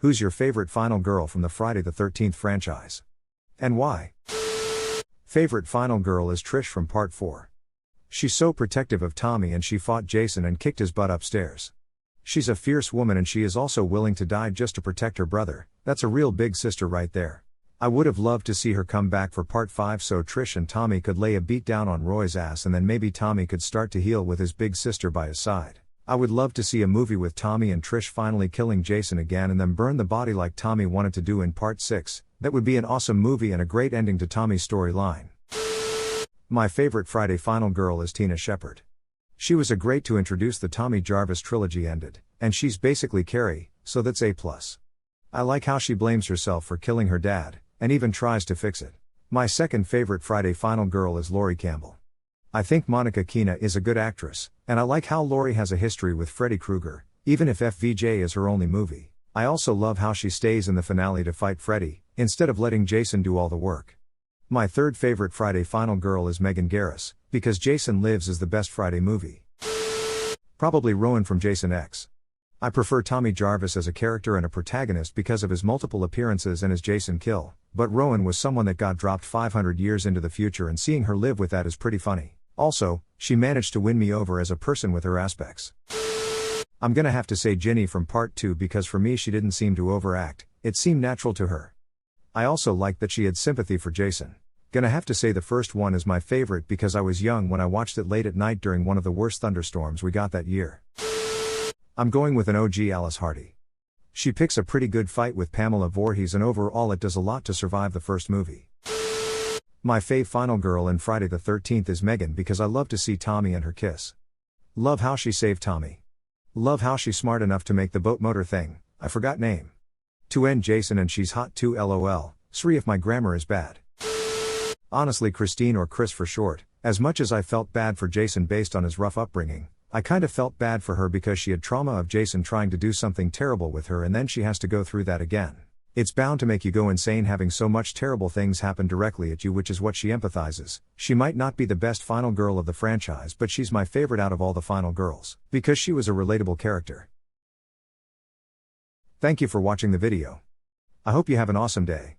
Who's your favorite final girl from the Friday the 13th franchise? And why? Favorite final girl is Trish from Part 4. She's so protective of Tommy and she fought Jason and kicked his butt upstairs. She's a fierce woman and she is also willing to die just to protect her brother. That's a real big sister right there. I would have loved to see her come back for Part 5 so Trish and Tommy could lay a beat down on Roy's ass and then maybe Tommy could start to heal with his big sister by his side. I would love to see a movie with Tommy and Trish finally killing Jason again and then burn the body like Tommy wanted to do in Part 6. That would be an awesome movie and a great ending to Tommy's storyline. My favorite Friday final girl is Tina Shepard. She was a great to introduce the Tommy Jarvis trilogy ended, and she's basically Carrie, so that's A+. I like how she blames herself for killing her dad, and even tries to fix it. My second favorite Friday final girl is Laurie Campbell. I think Monica Keena is a good actress, and I like how Laurie has a history with Freddy Krueger, even if FVJ is her only movie. I also love how she stays in the finale to fight Freddy, instead of letting Jason do all the work. My third favorite Friday final girl is Megan Garris, because Jason Lives is the best Friday movie. Probably Rowan from Jason X. I prefer Tommy Jarvis as a character and a protagonist because of his multiple appearances and his Jason kill, but Rowan was someone that got dropped 500 years into the future and seeing her live with that is pretty funny. Also, she managed to win me over as a person with her aspects. I'm gonna have to say Ginny from Part 2 because for me she didn't seem to overact, it seemed natural to her. I also liked that she had sympathy for Jason. Gonna have to say the first one is my favorite because I was young when I watched it late at night during one of the worst thunderstorms we got that year. I'm going with an OG Alice Hardy. She picks a pretty good fight with Pamela Voorhees and overall it does a lot to survive the first movie. My fave final girl in Friday the 13th is Megan because I love to see Tommy and her kiss. Love how she saved Tommy. Love how she's smart enough to make the boat motor thing, I forgot name. To end Jason and she's hot too lol, sorry if my grammar is bad. Honestly Christine or Chris for short, as much as I felt bad for Jason based on his rough upbringing, I kind of felt bad for her because she had trauma of Jason trying to do something terrible with her and then she has to go through that again. It's bound to make you go insane having so much terrible things happen directly at you, which is what she empathizes. She might not be the best final girl of the franchise but she's my favorite out of all the final girls, because she was a relatable character. Thank you for watching the video. I hope you have an awesome day.